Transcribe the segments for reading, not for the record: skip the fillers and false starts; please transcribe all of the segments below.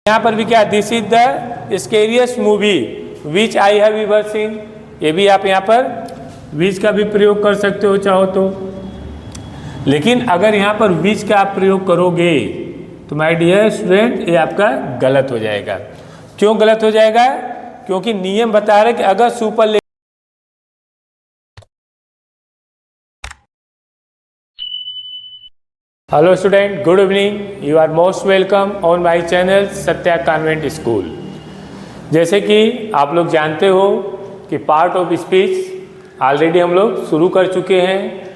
यहाँ पर भी क्या, this is the scariest movie which I have ever seen, ये भी आप यहाँ पर विच का भी प्रयोग कर सकते हो चाहो तो। लेकिन अगर यहाँ पर विच का आप प्रयोग करोगे तो माय डियर स्टूडेंट ये आपका गलत हो जाएगा। क्यों गलत हो जाएगा? क्योंकि नियम बता रहे कि अगर super hello student, good evening, you are most welcome on my channel Satya convent school. जैसे कि आप लोग जानते हो कि पार्ट ऑफ स्पीच ऑलरेडी हम लोग शुरू कर चुके हैं।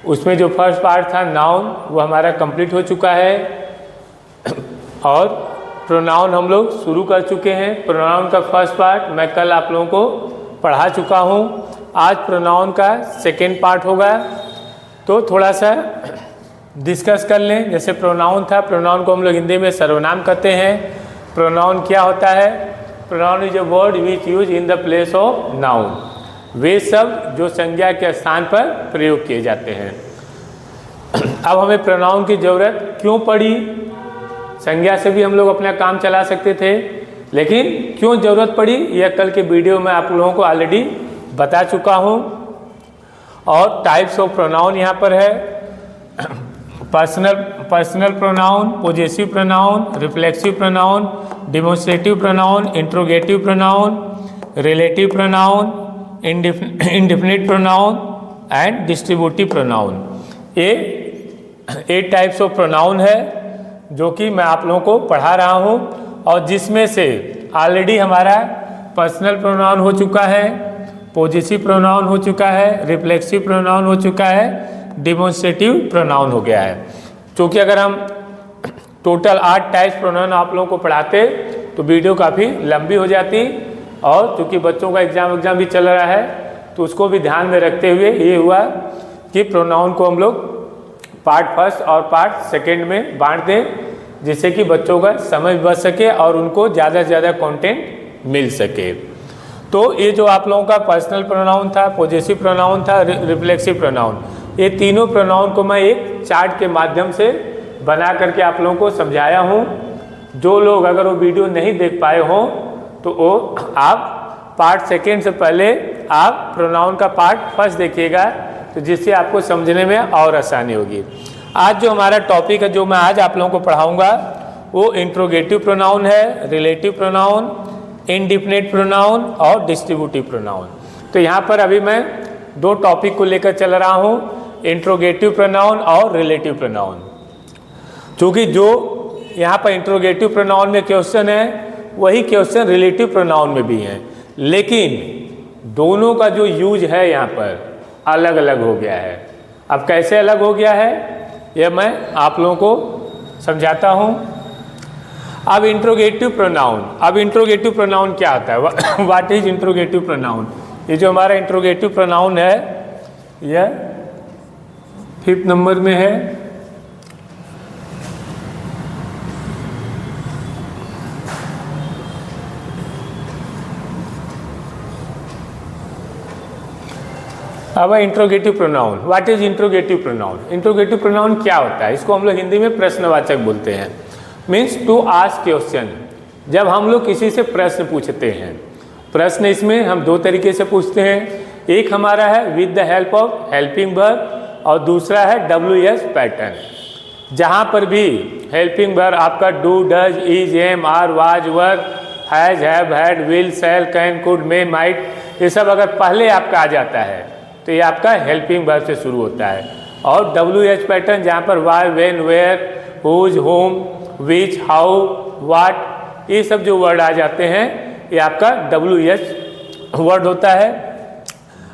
उसमें जो फर्स्ट पार्ट था नाउन वो हमारा कंप्लीट हो चुका है और प्रोनाउन हम लोग शुरू कर चुके हैं। प्रोनाउन का फर्स्ट पार्ट मैं कल आप लोगों को पढ़ा चुका हूँ। आज प्रोनाउन का सेकेंड पार्ट होगा, तो थोड़ा सा डिस्कस कर लें। जैसे प्रोनाउन था, प्रोनाउन को हम लोग हिंदी में सर्वनाम कहते हैं। प्रोनाउन क्या होता है? Pronoun is a word which use in the place of noun, वे शब्द जो संज्ञा के स्थान पर प्रयोग किए जाते हैं। अब हमें प्रोनाउन की ज़रूरत क्यों पड़ी? संज्ञा से भी हम लोग अपना काम चला सकते थे, लेकिन क्यों ज़रूरत पड़ी यह कल के वीडियो में आप लोगों को ऑलरेडी बता चुका हूँ। और टाइप्स ऑफ प्रोनाउन यहाँ पर है, personal pronoun, possessive pronoun, reflexive pronoun, demonstrative pronoun, interrogative pronoun, relative pronoun, indefinite pronoun and distributive pronoun. ये 8 टाइप्स ऑफ प्रोनाउन है जो कि मैं आप लोगों को पढ़ा रहा हूँ, और जिसमें से ऑलरेडी हमारा पर्सनल प्रोनाउन हो चुका है, पोजेसिव प्रोनाउन हो चुका है, रिफ्लेक्सिव प्रोनाउन हो चुका है, डिमोन्स्ट्रेटिव प्रोनाउन हो गया है। क्योंकि अगर हम टोटल 8 टाइप्स प्रोनाउन आप लोगों को पढ़ाते तो वीडियो काफ़ी लंबी हो जाती, और चूँकि बच्चों का एग्ज़ाम भी चल रहा है तो उसको भी ध्यान में रखते हुए ये हुआ कि प्रोनाउन को हम लोग पार्ट फर्स्ट और पार्ट सेकेंड में बांट दें, जिससे कि बच्चों का समय बच सके और उनको ज़्यादा से ज़्यादा कंटेंट मिल सके। तो ये जो आप लोगों का पर्सनल प्रोनाउन था, पोजेसिव प्रोनाउन था, रिफ्लेक्सिव प्रोनाउन, ये तीनों प्रोनाउन को मैं एक चार्ट के माध्यम से बना करके आप लोगों को समझाया हूँ। जो लोग अगर वो वीडियो नहीं देख पाए हों तो वो आप पार्ट सेकेंड से पहले आप प्रोनाउन का पार्ट फर्स्ट देखिएगा, तो जिससे आपको समझने में और आसानी होगी। आज जो हमारा टॉपिक है, जो मैं आज आप लोगों को पढ़ाऊँगा, वो इंट्रोगेटिव प्रोनाउन है, रिलेटिव प्रोनाउन, इंडेफिनिट प्रोनाउन और डिस्ट्रीब्यूटिव प्रोनाउन। तो यहाँ पर अभी मैं 2 टॉपिक को लेकर चल रहा हूँ, इंट्रोगेटिव प्रोनाउन और रिलेटिव प्रोनाउन। क्योंकि जो यहाँ पर इंट्रोगेटिव प्रोनाउन में क्वेश्चन है वही क्वेश्चन रिलेटिव प्रोनाउन में भी है, लेकिन दोनों का जो यूज है यहाँ पर अलग अलग हो गया है। अब कैसे अलग हो गया है यह मैं आप लोगों को समझाता हूँ। अब इंट्रोगेटिव प्रोनाउन क्या होता है? What is interrogative pronoun? ये जो हमारा इंट्रोगेटिव प्रोनाउन है यह 5th नंबर में है। अब interrogative pronoun, what is interrogative pronoun? Interrogative pronoun क्या होता है? इसको हम लोग हिंदी में प्रश्नवाचक बोलते हैं। मीन्स टू आस्क क्वेश्चन, जब हम लोग किसी से प्रश्न पूछते हैं। प्रश्न इसमें हम 2 तरीके से पूछते हैं। एक हमारा है with the help of helping verb और दूसरा है WH पैटर्न। जहाँ पर भी हेल्पिंग वर्ब आपका do, does, is, am, are, was, were, has, have, had, will, shall, can, could, may, might, ये सब अगर पहले आपका आ जाता है तो ये आपका हेल्पिंग वर्ब से शुरू होता है। और WH पैटर्न जहाँ पर why, when, where, whose, whom, which, how, what, ये सब जो वर्ड आ जाते हैं ये आपका WH वर्ड होता है।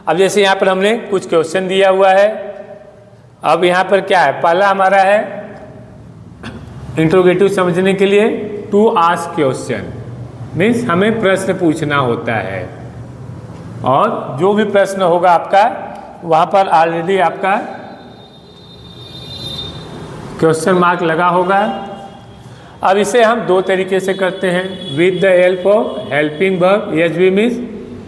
अब जैसे यहाँ पर हमने कुछ क्वेश्चन दिया हुआ है। अब यहाँ पर क्या है? पहला हमारा है इंट्रोगेटिव समझने के लिए टू आस्क क्वेश्चन, मीन्स हमें प्रश्न पूछना होता है, और जो भी प्रश्न होगा आपका वहाँ पर ऑलरेडी आपका क्वेश्चन मार्क लगा होगा। अब इसे हम 2 तरीके से करते हैं, with the help of helping verb, HV means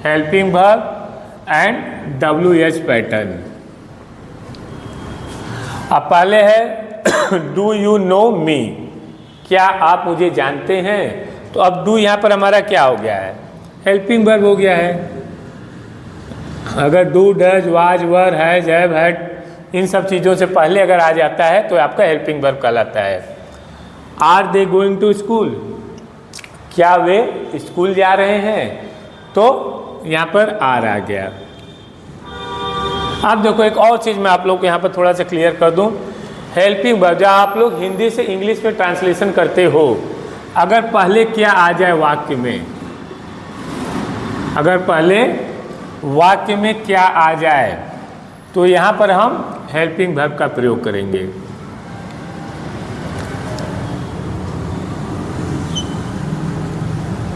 helping verb and WH pattern. अब पहले है डू यू नो मी, क्या आप मुझे जानते हैं। तो अब डू यहाँ पर हमारा क्या हो गया है, हेल्पिंग वर्ब हो गया है। अगर do, does, was, were, has, have, had in सब चीज़ों से पहले अगर आ जाता है तो आपका हेल्पिंग वर्ब कहलाता है। Are they going to school, क्या वे स्कूल जा रहे हैं, तो यहाँ पर आर आ गया। अब देखो एक और चीज़ मैं आप लोग को यहाँ पर थोड़ा सा क्लियर कर दूँ। हेल्पिंग वर्ब जब आप लोग हिंदी से इंग्लिश में ट्रांसलेशन करते हो, अगर पहले क्या आ जाए वाक्य में, अगर पहले वाक्य में क्या आ जाए तो यहाँ पर हम हेल्पिंग वर्ब का प्रयोग करेंगे।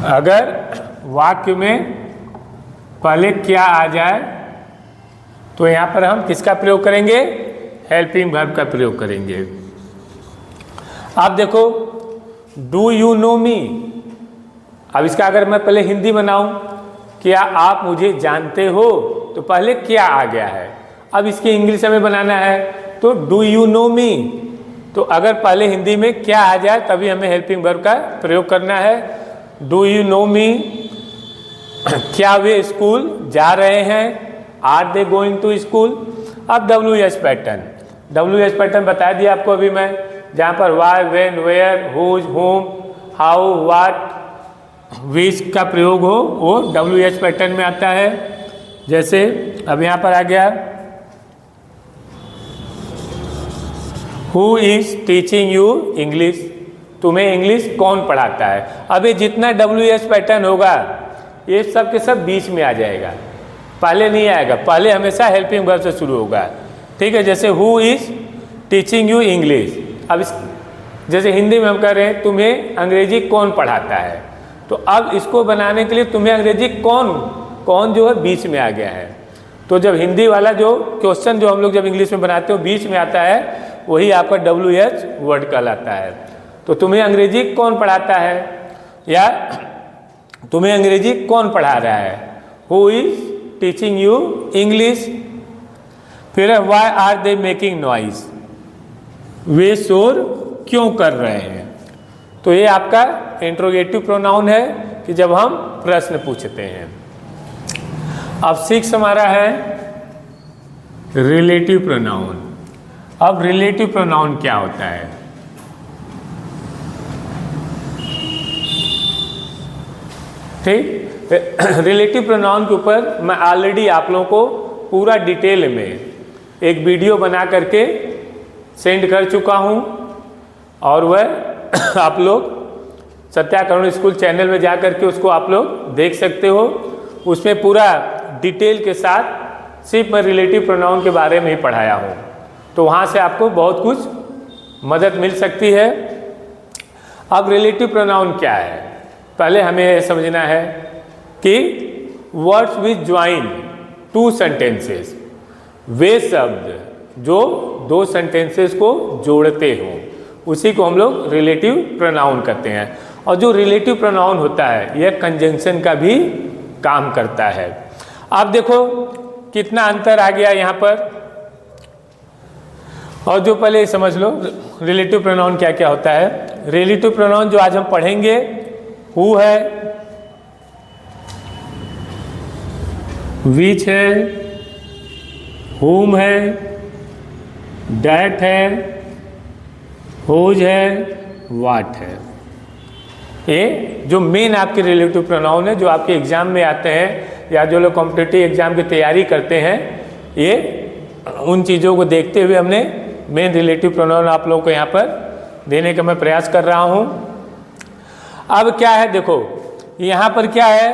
अगर वाक्य में पहले क्या आ जाए तो यहाँ पर हम किसका प्रयोग करेंगे, हेल्पिंग वर्ब का प्रयोग करेंगे। अब देखो डू यू नो मी, अब इसका अगर मैं पहले हिंदी बनाऊं, क्या आप मुझे जानते हो, तो पहले क्या आ गया है। अब इसकी इंग्लिश हमें बनाना है तो डू यू नो मी, तो अगर पहले हिंदी में क्या आ जाए तभी हमें हेल्पिंग वर्ब का प्रयोग करना है। डू यू नो मी, क्या वे स्कूल जा रहे हैं, are they going to school. अब WH पैटर्न, WH पैटर्न बता दिया आपको अभी मैं, जहाँ पर why, when, where, whose, whom, how, what, which का प्रयोग हो वो WH पैटर्न में आता है। जैसे अब यहाँ पर आ गया who is teaching you English, तुम्हें इंग्लिश कौन पढ़ाता है। अब ये जितना WH पैटर्न होगा ये सब के सब बीच में आ जाएगा, पहले नहीं आएगा, पहले हमेशा हेल्पिंग वर्ब से शुरू होगा। ठीक है, जैसे who is teaching you English. अब इस जैसे हिंदी में हम कह रहे हैं तुम्हें अंग्रेजी कौन पढ़ाता है, तो अब इसको बनाने के लिए तुम्हें अंग्रेजी कौन जो है बीच में आ गया है। तो जब हिंदी वाला जो क्वेश्चन जो हम लोग जब इंग्लिश में बनाते हो बीच में आता है, वही आपका WH वर्ड कहलाता है। तो तुम्हें अंग्रेजी कौन पढ़ाता है या तुम्हें अंग्रेजी कौन पढ़ा रहा है, who is teaching you English. फिर है why are they making noise, वे शोर क्यों कर रहे हैं। तो ये आपका इंट्रोगेटिव प्रोनाउन है कि जब हम प्रश्न पूछते हैं। अब 6 हमारा है रिलेटिव प्रोनाउन। अब रिलेटिव प्रोनाउन क्या होता है, ठीक। रिलेटिव प्रोनाउन के ऊपर मैं ऑलरेडी आप लोगों को पूरा डिटेल में एक वीडियो बना करके सेंड कर चुका हूँ, और वह आप लोग सत्याकरण स्कूल चैनल में जा करके उसको आप लोग देख सकते हो। उसमें पूरा डिटेल के साथ सिर्फ मैं रिलेटिव प्रोनाउन के बारे में ही पढ़ाया हूँ, तो वहाँ से आपको बहुत कुछ मदद मिल सकती है। अब रिलेटिव प्रोनाउन क्या है, पहले हमें यह समझना है कि वर्ड्स विच ज्वाइन 2 सेंटेंसेस, वे शब्द जो 2 सेंटेंसेस को जोड़ते हों उसी को हम लोग रिलेटिव प्रोनाउन कहते हैं। और जो रिलेटिव प्रोनाउन होता है यह कंजंक्शन का भी काम करता है। आप देखो कितना अंतर आ गया यहाँ पर। और जो पहले समझ लो रिलेटिव प्रोनाउन क्या क्या होता है। रिलेटिव प्रोनाउन जो आज हम पढ़ेंगे, हु है, विच है, हुम है, डैट है, हुज है, वाट है। ये जो मेन आपके रिलेटिव प्रोनाउन है जो आपके एग्जाम में आते हैं या जो लोग कॉम्पिटिटिव एग्जाम की तैयारी करते हैं, ये उन चीज़ों को देखते हुए हमने मेन रिलेटिव प्रोनाउन आप लोगों को यहाँ पर देने का मैं प्रयास कर रहा हूँ। अब क्या है देखो, यहाँ पर क्या है,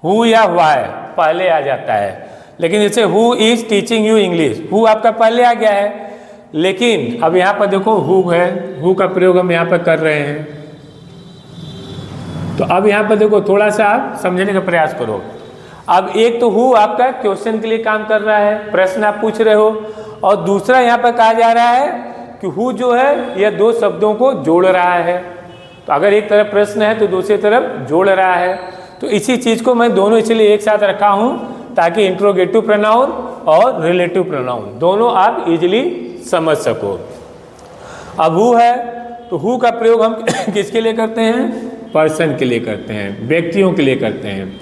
हु या वाई पहले आ जाता है, लेकिन जैसे who is teaching you English, who आपका पहले आ गया है, लेकिन अब यहाँ पर देखो हु है, हु का प्रयोग हम यहाँ पर कर रहे हैं। तो अब यहाँ पर देखो थोड़ा सा आप समझने का प्रयास करो। अब एक तो हु आपका क्वेश्चन के लिए काम कर रहा है, प्रश्न आप पूछ रहे हो, और दूसरा यहाँ पर कहा जा रहा है कि हु जो है यह 2 शब्दों को जोड़ रहा है। तो अगर एक तरफ प्रश्न है तो दूसरी तरफ जोड़ रहा है। तो इसी चीज़ को मैं दोनों इसलिए एक साथ रखा हूँ ताकि इंट्रोगेटिव प्रोनाउन और रिलेटिव प्रोनाउन दोनों आप इजीली समझ सको। अब हु है तो हु का प्रयोग हम किसके लिए करते हैं? पर्सन के लिए करते हैं, व्यक्तियों के लिए करते हैं।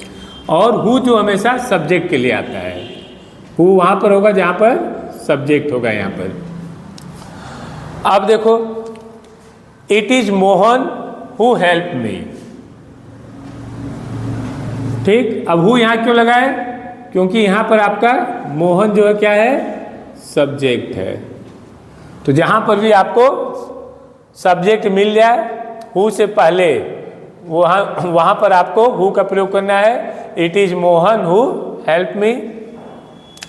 और हु जो हमेशा सब्जेक्ट के लिए आता है, हु वहां पर होगा जहां पर सब्जेक्ट होगा। यहां पर अब देखो, it is Mohan who help me. ठीक, अब हु यहां क्यों लगाए? क्योंकि यहां पर आपका मोहन जो है क्या है? सब्जेक्ट है। तो जहां पर भी आपको सब्जेक्ट मिल जाए हु से पहले, वहां पर आपको हु का प्रयोग करना है। It is Mohan who help me.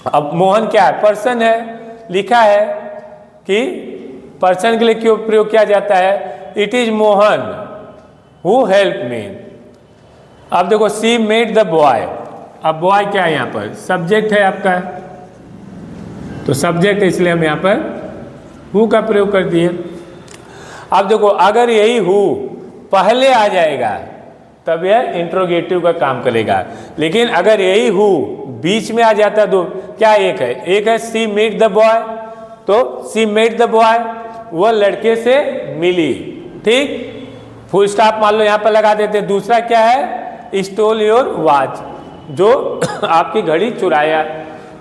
अब मोहन क्या है? पर्सन है, लिखा है कि पर्सन के लिए क्यों प्रयोग किया जाता है? It is Mohan who help me. अब देखो, सी मेड द बॉय। अब बॉय क्या है? यहाँ पर सब्जेक्ट है आपका, तो सब्जेक्ट है, इसलिए हम यहाँ पर हु का प्रयोग कर दिए। अब देखो, अगर यही हु पहले आ जाएगा तब यह इंट्रोगेटिव का काम करेगा, लेकिन अगर यही हु बीच में आ जाता तो क्या एक है? एक है सी मेड द बॉय, तो सी मेड द बॉय वह लड़के से मिली। ठीक, फुल स्टॉप मान लो यहाँ पर लगा देते। दूसरा क्या है? स्टोल योर वॉच, जो आपकी घड़ी चुराया।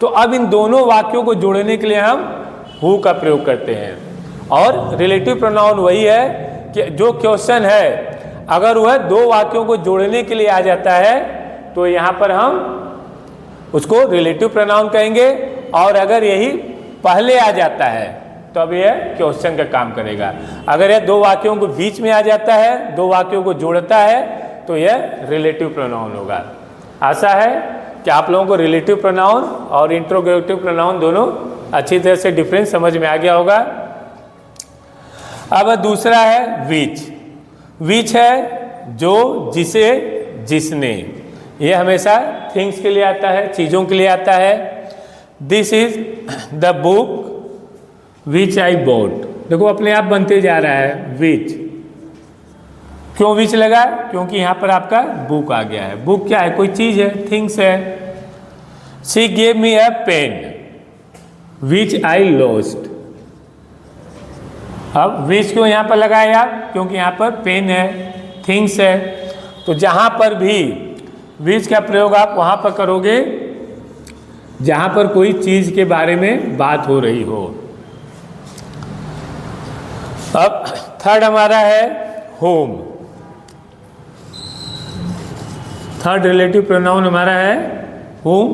तो अब इन दोनों वाक्यों को जोड़ने के लिए हम हु का प्रयोग करते हैं। और रिलेटिव प्रोनाउन वही है कि जो क्वेश्चन है अगर वह दो वाक्यों को जोड़ने के लिए आ जाता है तो यहाँ पर हम उसको रिलेटिव प्रोनाउन कहेंगे, और अगर यही पहले आ जाता है तो अब यह क्वेश्चन का काम करेगा। अगर यह दो वाक्यों को बीच में आ जाता है, दो वाक्यों को जोड़ता है, तो यह रिलेटिव प्रोनाउन होगा। आशा है कि आप लोगों को रिलेटिव प्रोनाउन और इंट्रोगेटिव प्रोनाउन दोनों अच्छी तरह से डिफरेंस समझ में आ गया होगा। अब दूसरा है विच। विच है जो, जिसे, जिसने। यह हमेशा थिंग्स के लिए आता है, चीज़ों के लिए आता है। This is the book which I bought. देखो, अपने आप बनते जा रहा है विच। क्यों विच लगा? क्योंकि यहाँ पर आपका बुक आ गया है। बुक क्या है? कोई चीज़ है, थिंग्स है। She gave me a pen which I lost. अब विच क्यों यहाँ पर लगाया? क्योंकि यहाँ पर पेन है, थिंग्स है। तो जहाँ पर भी विच का प्रयोग आप वहाँ पर करोगे जहाँ पर कोई चीज़ के बारे में बात हो रही हो। अब थर्ड हमारा है होम। थर्ड रिलेटिव प्रोनाउन हमारा है होम।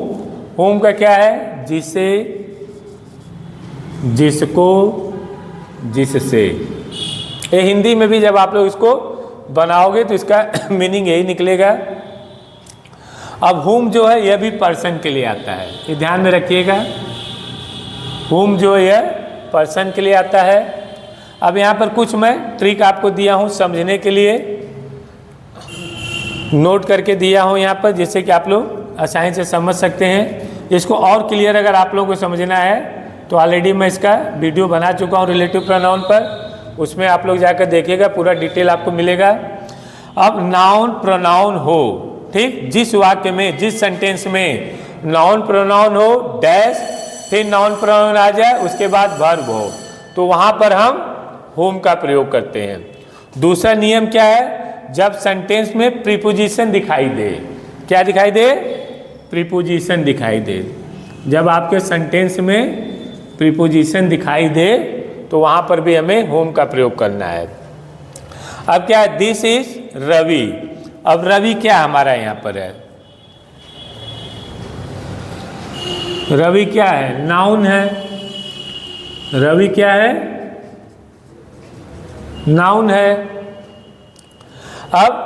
होम का क्या है? जिसे, जिसको, जिससे। ये हिंदी में भी जब आप लोग इसको बनाओगे तो इसका मीनिंग यही निकलेगा। अब होम जो है यह भी पर्सन के लिए आता है, ये ध्यान में रखिएगा। होम जो है पर्सन के लिए आता है। अब यहाँ पर कुछ मैं ट्रिक आपको दिया हूँ समझने के लिए, नोट करके दिया हूँ यहाँ पर, जिससे कि आप लोग आसानी से समझ सकते हैं। इसको और क्लियर अगर आप लोगों को समझना है तो ऑलरेडी मैं इसका वीडियो बना चुका हूँ रिलेटिव प्रोनाउन पर, उसमें आप लोग जाकर देखिएगा, पूरा डिटेल आपको मिलेगा। अब नाउन प्रोनाउन हो, ठीक, जिस वाक्य में, जिस सेंटेंस में नाउन प्रोनाउन हो डैश, फिर नाउन प्रोनाउन आ जाए, उसके बाद वर्ब हो, तो वहाँ पर हम होम का प्रयोग करते हैं। दूसरा नियम क्या है? जब सेंटेंस में प्रीपोजिशन दिखाई दे, क्या दिखाई दे? प्रीपोजिशन दिखाई दे। जब आपके सेंटेंस में प्रीपोजिशन दिखाई दे तो वहाँ पर भी हमें होम का प्रयोग करना है। अब क्या है? This is Ravi. अब रवि क्या हमारा यहाँ पर है? रवि क्या है? नाउन है। रवि क्या है? नाउन है। अब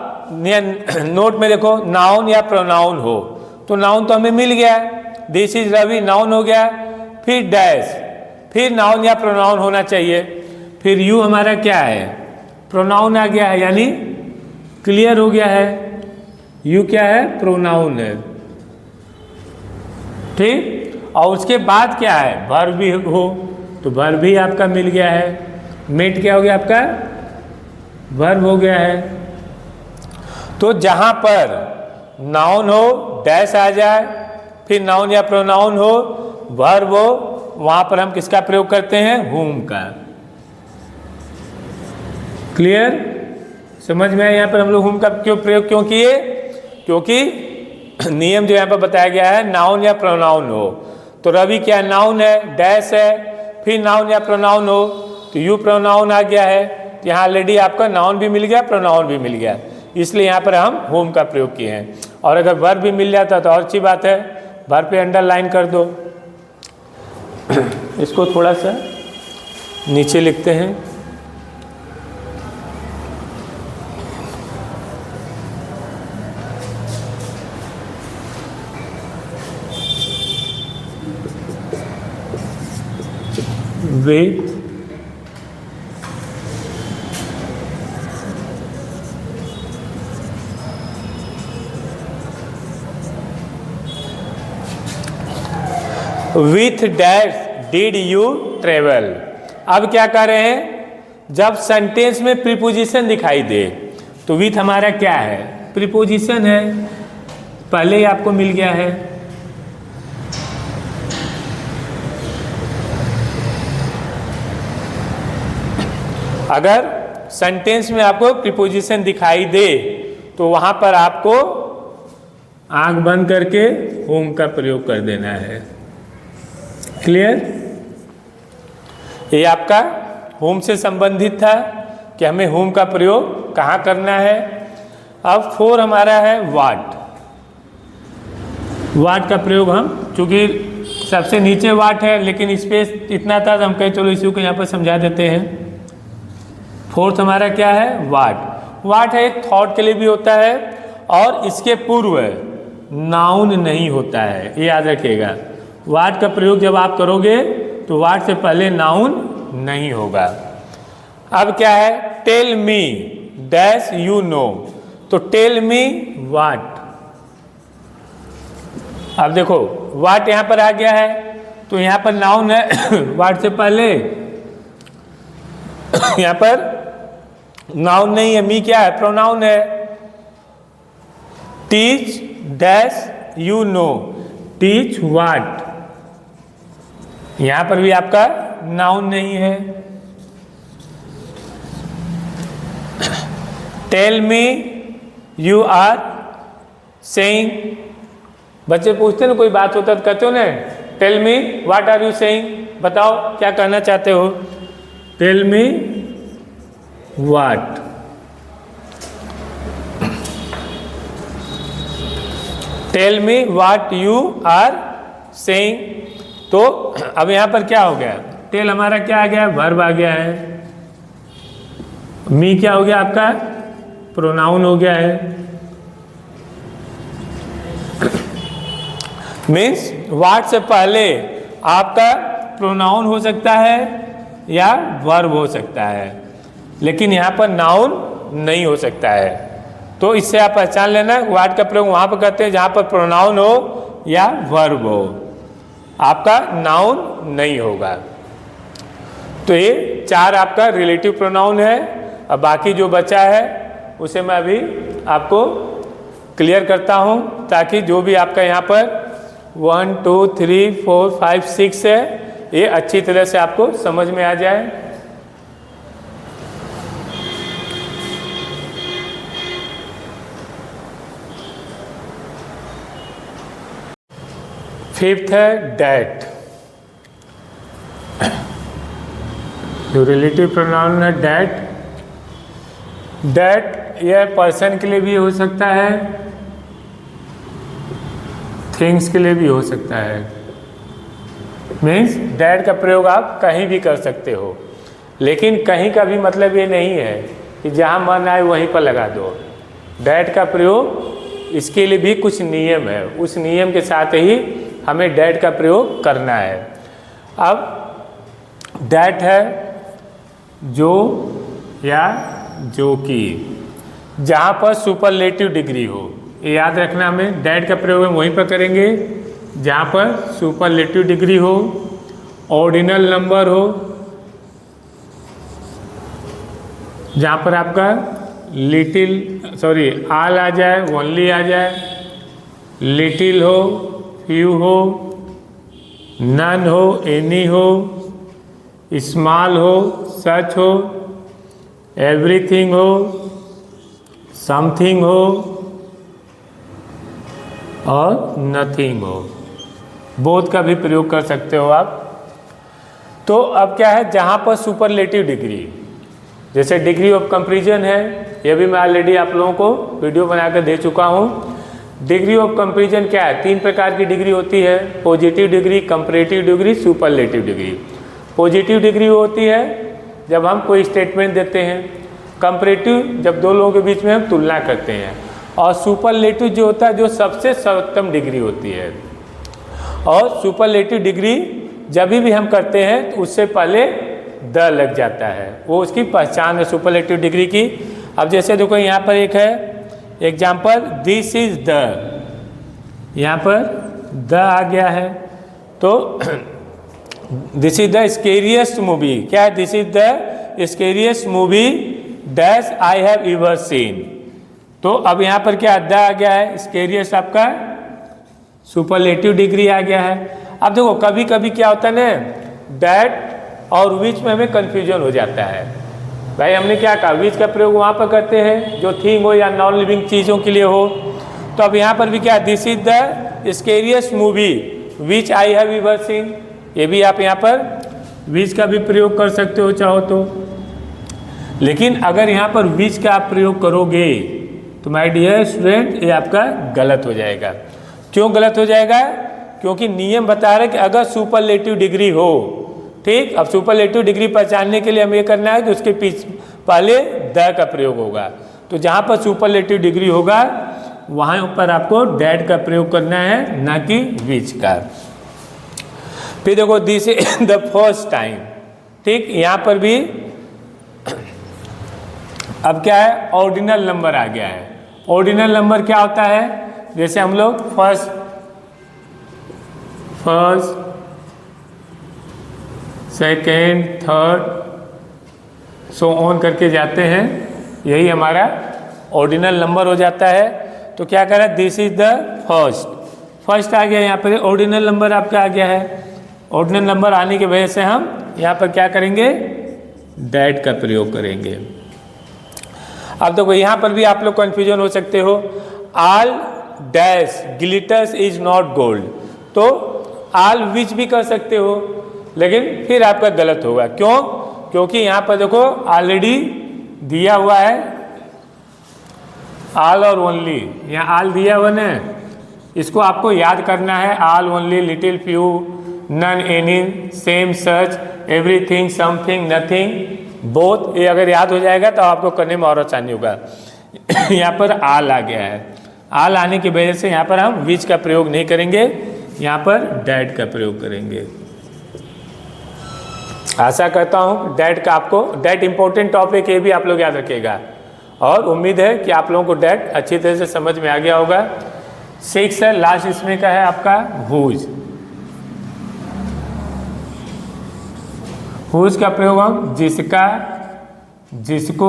नोट में देखो, नाउन या प्रोनाउन हो तो नाउन तो हमें मिल गया, दिस इज रवि नाउन हो गया, फिर डैश, फिर नाउन या प्रोनाउन होना चाहिए, फिर यू हमारा क्या है? प्रोनाउन आ गया है, यानी क्लियर हो गया है। यू क्या है? प्रोनाउन है, ठीक। और उसके बाद क्या है? वर्ब भी हो तो वर्ब भी आपका मिल गया है। मेट क्या हो गया आपका? वर्ब हो गया है। तो जहां पर नाउन हो डैश आ जाए, फिर नाउन या प्रोनाउन हो, वर्ब हो, वहां पर हम किसका प्रयोग करते हैं? होम का। क्लियर? समझ में आया यहाँ पर हम लोग होम का क्यों प्रयोग क्यों किए? क्योंकि नियम जो यहाँ पर बताया गया है नाउन या प्रोनाउन हो, तो रवि क्या नाउन है, डैश है, फिर नाउन या प्रोनाउन हो तो यू प्रोनाउन आ गया है। तो यहाँ ऑलरेडी आपका नाउन भी मिल गया, प्रोनाउन भी मिल गया, इसलिए यहाँ पर हम होम का प्रयोग किए हैं। और अगर वर्ब भी मिल जाता तो और अच्छी बात है, वर्ब पे अंडरलाइन कर दो। इसको थोड़ा सा नीचे लिखते हैं। with with dash did you travel। अब क्या कर रहे हैं, जब सेंटेंस में प्रीपोजिशन दिखाई दे तो विथ हमारा क्या है, प्रीपोजिशन है, पहले ही आपको मिल गया है। अगर सेंटेंस में आपको प्रीपोजिशन दिखाई दे तो वहां पर आपको आंख बंद करके होम का प्रयोग कर देना है। क्लियर? ये आपका होम से संबंधित था कि हमें होम का प्रयोग कहाँ करना है। अब 4 हमारा है वाट। वाट का प्रयोग हम चूंकि सबसे नीचे वाट है लेकिन स्पेस इतना था तो हम कहे चलो इसी को यहाँ पर समझा देते हैं। 4th हमारा क्या है, वाट। वाट है एक थॉट के लिए भी होता है और इसके पूर्व नाउन नहीं होता है, ये याद रखिएगा। वाट का प्रयोग जब आप करोगे तो वाट से पहले नाउन नहीं होगा। अब क्या है, tell me dash you know, तो टेल मी वाट। अब देखो वाट यहां पर आ गया है तो यहां पर नाउन है वाट से पहले यहां पर नाउन नहीं है, मी क्या है, प्रोनाउन है। Teach dash you know, teach what, यहां पर भी आपका नाउन नहीं है। Tell me you are saying, बच्चे पूछते ना कोई बात होता तो कहते हो ना tell me what are you saying, बताओ क्या कहना चाहते हो। Tell me what. Tell me what you are saying. तो अब यहां पर क्या हो गया, टेल हमारा क्या आ गया, वर्ब आ गया है। मी क्या हो गया आपका, प्रोनाउन हो गया है। मीन्स व्हाट से पहले आपका प्रोनाउन हो सकता है या वर्ब हो सकता है, लेकिन यहाँ पर नाउन नहीं हो सकता है। तो इससे आप पहचान लेना व्हाट का प्रयोग वहाँ पर करते हैं जहाँ पर प्रोनाउन हो या वर्ब हो, आपका नाउन नहीं होगा। तो ये 4 आपका रिलेटिव प्रोनाउन है। अब बाकी जो बचा है उसे मैं अभी आपको क्लियर करता हूँ ताकि जो भी आपका यहाँ पर 1 2 3 4 5 6 है ये अच्छी तरह से आपको समझ में आ जाए। फिफ्थ है डैट। जो रिलेटिव प्रोनाउन है डैट, डैट यह पर्सन के लिए भी हो सकता है, थिंग्स के लिए भी हो सकता है। मीन्स डैट का प्रयोग आप कहीं भी कर सकते हो, लेकिन कहीं का भी मतलब ये नहीं है कि जहाँ मन आए वहीं पर लगा दो। डैट का प्रयोग इसके लिए भी कुछ नियम है, उस नियम के साथ ही हमें डैट का प्रयोग करना है। अब डैट है जो या जो कि, जहाँ पर सुपरलेटिव डिग्री हो, ये याद रखना। हमें डैट का प्रयोग हम वहीं पर करेंगे जहाँ पर सुपरलेटिव डिग्री हो, ऑर्डिनल नंबर हो, जहाँ पर आपका आल आ जाए, ओनली आ जाए, लिटिल हो, फ्यू हो, नन हो, एनी हो, स्मॉल हो, सच हो, एवरीथिंग हो, समथिंग हो और नथिंग हो, बोथ का भी प्रयोग कर सकते हो आप। तो अब क्या है, जहाँ पर सुपरलेटिव डिग्री, जैसे डिग्री ऑफ कंपैरिजन है, ये भी मैं ऑलरेडी आप लोगों को वीडियो बनाकर दे चुका हूँ। डिग्री ऑफ कंपैरिजन क्या है, 3 प्रकार की डिग्री होती है, positive degree, comparative degree, superlative degree. Positive degree होती है जब हम कोई स्टेटमेंट देते हैं, कंपैरेटिव जब दो लोगों के बीच में हम तुलना करते हैं, और सुपरलेटिव जो होता है जो सबसे सर्वोत्तम डिग्री होती है। और सुपरलेटिव डिग्री जब भी हम करते हैं तो उससे पहले द लग जाता है, वो उसकी पहचान है सुपरलेटिव डिग्री की। अब जैसे देखो यहाँ पर एक है एग्जाम्पल, दिस इज द, यहाँ पर द आ गया है, तो this is the scariest movie, क्या है, this is the scariest movie dash I have ever seen. तो अब यहाँ पर क्या द आ गया है, स्केरियस्ट आपका सुपरलेटिव डिग्री आ गया है। अब देखो कभी कभी क्या होता है ना, दैट और विच में हमें कन्फ्यूजन हो जाता है। भाई हमने क्या कहा, विच का प्रयोग वहाँ पर करते हैं जो थिंग हो या नॉन लिविंग चीज़ों के लिए हो। तो अब यहाँ पर भी क्या, this is the scariest movie which I have ever seen, ये भी आप यहाँ पर विच का भी प्रयोग कर सकते हो चाहो तो। लेकिन अगर यहाँ पर विच का आप प्रयोग करोगे तो माय डियर स्टूडेंट ये आपका गलत हो जाएगा। क्यों गलत हो जाएगा, क्योंकि नियम बता रहे कि अगर सुपरलेटिव डिग्री हो, ठीक, अब सुपरलेटिव डिग्री पहचानने के लिए हमें ये करना है कि उसके पहले द का प्रयोग होगा। तो जहाँ पर सुपरलेटिव डिग्री होगा वहाँ पर आपको डैट का प्रयोग करना है, ना कि विच का। फिर देखो this is the first time, ठीक, यहाँ पर भी अब क्या है, ऑर्डिनल नंबर आ गया है। ऑर्डिनल नंबर क्या होता है, जैसे हम लोग first second third so on करके जाते हैं, यही हमारा ऑर्डिनल नंबर हो जाता है। तो क्या कह रहा है, दिस इज द फर्स्ट आ गया, यहाँ पर ऑर्डिनल नंबर आपका आ गया है। ऑर्डिनल नंबर आने की वजह से हम यहाँ पर क्या करेंगे, डैट का प्रयोग करेंगे। अब देखो यहाँ पर भी आप लोग कन्फ्यूजन हो सकते हो, all dash glitters is not gold, तो ऑल विच भी कर सकते हो, लेकिन फिर आपका गलत होगा। क्यों, क्योंकि यहाँ पर देखो ऑलरेडी दिया हुआ है ऑल और ओनली, यहाँ ऑल दिया हुआ ना, इसको आपको याद करना है, all only little few none any same such everything something nothing both, ये अगर याद हो जाएगा तो आपको करने में और आसानी होगा। यहाँ पर आल आ गया है, आल आने की वजह से यहाँ पर हम विच का प्रयोग नहीं करेंगे, यहाँ पर डैट का प्रयोग करेंगे। आशा करता हूँ डैट का आपको, डैट इंपॉर्टेंट टॉपिक ये भी आप लोग याद रखिएगा, और उम्मीद है कि आप लोगों को डैट अच्छी तरह से समझ में आ गया होगा। 6 है लास्ट, इसमें का है आपका हुज। हुज का प्रयोग हम जिसका, जिसको,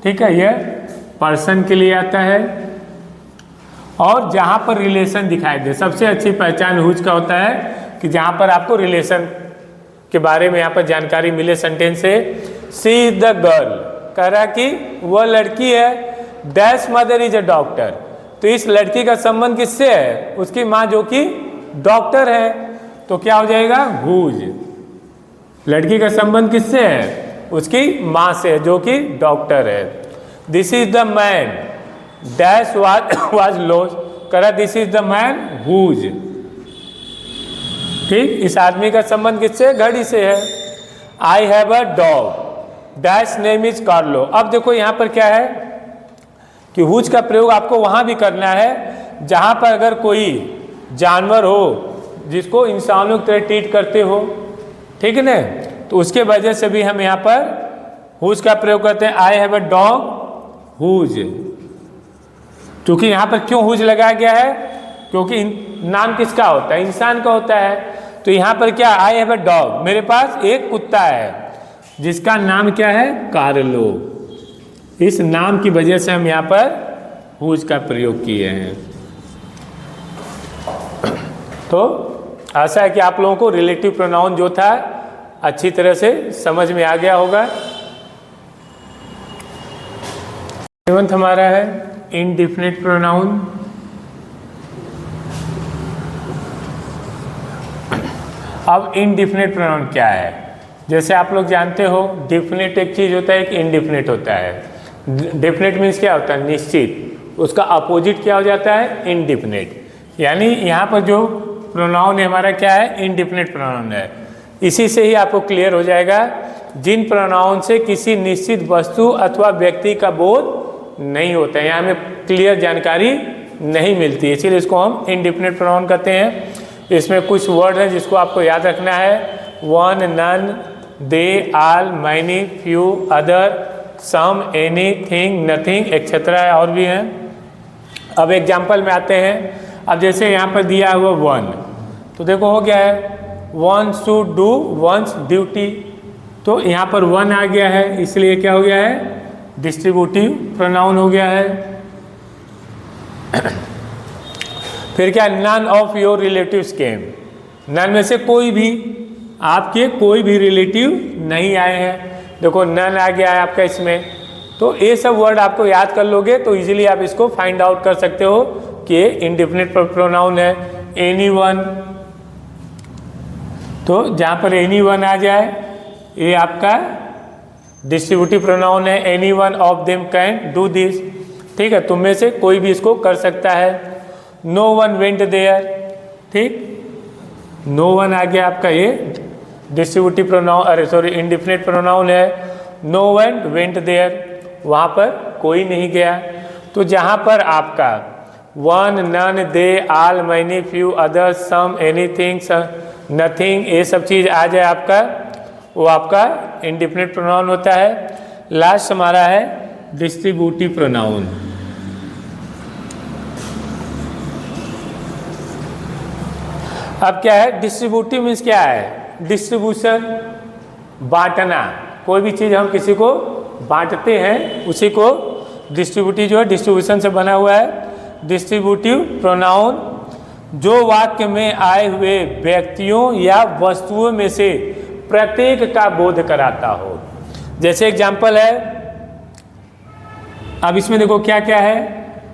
ठीक है, यह पर्सन के लिए आता है। और जहाँ पर रिलेशन दिखाई दे, सबसे अच्छी पहचान हुज का होता है कि जहाँ पर आपको रिलेशन के बारे में यहाँ पर जानकारी मिले। सेंटेंस से सी इज द गर्ल, कह रहा कि वह लड़की है, dash mother is a doctor, तो इस लड़की का संबंध किससे है, उसकी माँ जो कि डॉक्टर है, तो क्या हो जाएगा हुज। लड़की का संबंध किससे है, उसकी माँ से जो कि डॉक्टर है। This is the man dash was lost, करा this is the man whose, ठीक, इस आदमी का संबंध किससे, घड़ी से है। I have a dog dash name is Carlo. अब देखो यहाँ पर क्या है कि हुज का प्रयोग आपको वहाँ भी करना है जहाँ पर अगर कोई जानवर हो जिसको इंसानों की तरह ट्रीट करते हो, ठीक है ना, तो उसके वजह से भी हम यहाँ पर हुज का प्रयोग करते हैं। I have a dog whose, क्योंकि यहाँ पर क्यों हुज लगाया गया है, क्योंकि नाम किसका होता है, इंसान का होता है। तो यहाँ पर क्या, आई हैव अ डॉग, मेरे पास एक कुत्ता है जिसका नाम क्या है, कार्लो। इस नाम की वजह से हम यहाँ पर हुज का प्रयोग किए हैं। तो आशा है कि आप लोगों को रिलेटिव प्रोनाउन जो था अच्छी तरह से समझ में आ गया होगा। 7th हमारा है इनडिफिनिट प्रोनाउन। अब इनडिफिनिट प्रोनाउन क्या है? जैसे आप लोग जानते हो डिफिनिट एक चीज़ होता है, एक इनडिफिनिट होता है। डिफिनिट मीन्स क्या होता है? निश्चित। उसका अपोजिट क्या हो जाता है? इनडिफिनिट। यानी यहाँ पर जो प्रोनाउन है हमारा क्या है? इनडिफिनिट प्रोनाउन है। इसी से ही आपको क्लियर हो जाएगा जिन प्रोनाउन से किसी निश्चित वस्तु अथवा व्यक्ति का बोध नहीं होता है, यहाँ हमें क्लियर जानकारी नहीं मिलती, इसीलिए इसको हम इनडिफिनिट प्रोनाउन कहते हैं। इसमें कुछ वर्ड हैं जिसको आपको याद रखना है। वन, नन, दे, आल, मैनी, फ्यू, अदर, सम, एनी, थिंग, नथिंग एक्सेट्रा और भी हैं। अब एग्जाम्पल में आते हैं। अब जैसे यहाँ पर दिया हुआ वन, तो देखो हो गया है one should do once duty, तो यहाँ पर वन आ गया है, इसलिए क्या हो गया है? डिस्ट्रीब्यूटिव प्रोनाउन हो गया है। फिर क्या? None of your relatives came, none में से कोई भी, आपके कोई भी रिलेटिव नहीं आए हैं। देखो नन आ गया है आपका इसमें, तो ये सब वर्ड आपको याद कर लोगे तो इजीली आप इसको फाइंड आउट कर सकते हो कि ये इनडिफिनिट प्रोनाउन है। एनी वन, तो जहाँ पर एनी वन आ जाए ये आपका डिस्ट्रीब्यूटिव प्रोनाउन है। Any one of them can do this, ठीक है, तुम में से कोई भी इसको कर सकता है। नो वन वेंट देयर, ठीक, नो वन आ गया आपका ये डिस्ट्रीब्यूटिव प्रोनाउन, अरे सॉरी इनडिफिनिट प्रोनाउन है। नो वन वेंट देयर, वहाँ पर कोई नहीं गया। तो जहाँ पर आपका वन, नन, दे, आल, मैनी, फ्यू, अदर, सम, एनीथिंग, नथिंग, ये सब चीज़ आ जाए आपका, वो आपका इनडिफिनिट प्रोनाउन होता है। लास्ट हमारा है डिस्ट्रीब्यूटिव प्रोनाउन। अब क्या है? डिस्ट्रीब्यूटिव मीन्स क्या है? डिस्ट्रीब्यूशन, बांटना। कोई भी चीज़ हम किसी को बांटते हैं उसी को डिस्ट्रीब्यूटिव जो है डिस्ट्रीब्यूशन से बना हुआ है। डिस्ट्रीब्यूटिव प्रोनाउन जो वाक्य में आए हुए व्यक्तियों या वस्तुओं में से प्रत्येक का बोध कराता हो। जैसे एग्जाम्पल है, अब इसमें देखो क्या क्या है,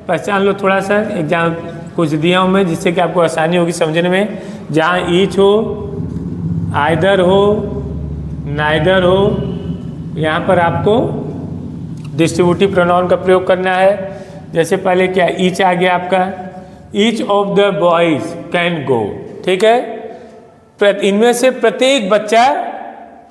पहचान लो थोड़ा सा। एग्जाम कुछ दिया हूँ मैं जिससे कि आपको आसानी होगी समझने में। जहाँ ईच हो, आइदर हो, नाइदर हो, यहाँ पर आपको डिस्ट्रीब्यूटिव प्रोनाउन का प्रयोग करना है। जैसे पहले क्या, ईच आ गया आपका, each of the boys can go, ठीक है, इनमें से प्रत्येक बच्चा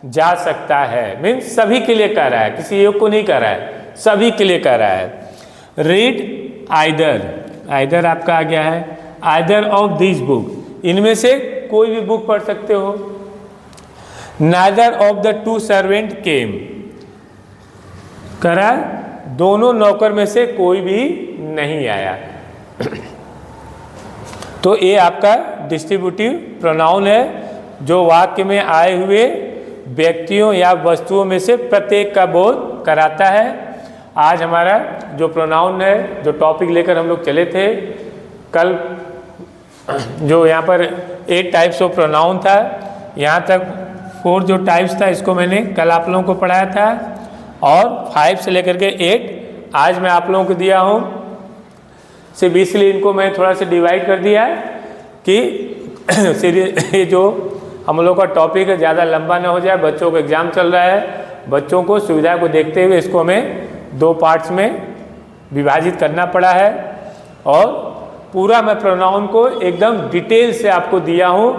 जा सकता है, मीन्स सभी के लिए कह रहा है, किसी एक को नहीं कह रहा है, सभी के लिए कह रहा है। रीड आइदर, आइदर आपका आ गया है, आइदर ऑफ दिस बुक, इनमें से कोई भी बुक पढ़ सकते हो। Neither of the two servant came, करा दोनों नौकर में से कोई भी नहीं आया। तो ये आपका डिस्ट्रीब्यूटिव प्रोनाउन है जो वाक्य में आए हुए व्यक्तियों या वस्तुओं में से प्रत्येक का बोध कराता है। आज हमारा जो प्रोनाउन है, जो टॉपिक लेकर हम लोग चले थे कल, जो यहाँ पर 8 टाइप्स ऑफ प्रोनाउन था, यहाँ तक 4 जो टाइप्स था इसको मैंने कल आप लोगों को पढ़ाया था, और 5 से लेकर के 8 आज मैं आप लोगों को दिया हूँ। सिर्फ इसलिए इनको मैं थोड़ा सा डिवाइड कर दिया है कि ये जो हम लोग का टॉपिक है ज़्यादा लंबा ना हो जाए, बच्चों को एग्ज़ाम चल रहा है, बच्चों को सुविधा को देखते हुए इसको हमें 2 पार्ट्स में विभाजित करना पड़ा है। और पूरा मैं प्रोनाउन को एकदम डिटेल से आपको दिया हूँ,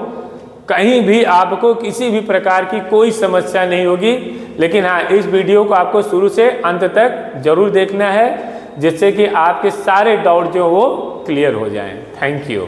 कहीं भी आपको किसी भी प्रकार की कोई समस्या नहीं होगी। लेकिन हाँ, इस वीडियो को आपको शुरू से अंत तक जरूर देखना है जिससे कि आपके सारे डाउट जो वो क्लियर हो जाएं। Thank you.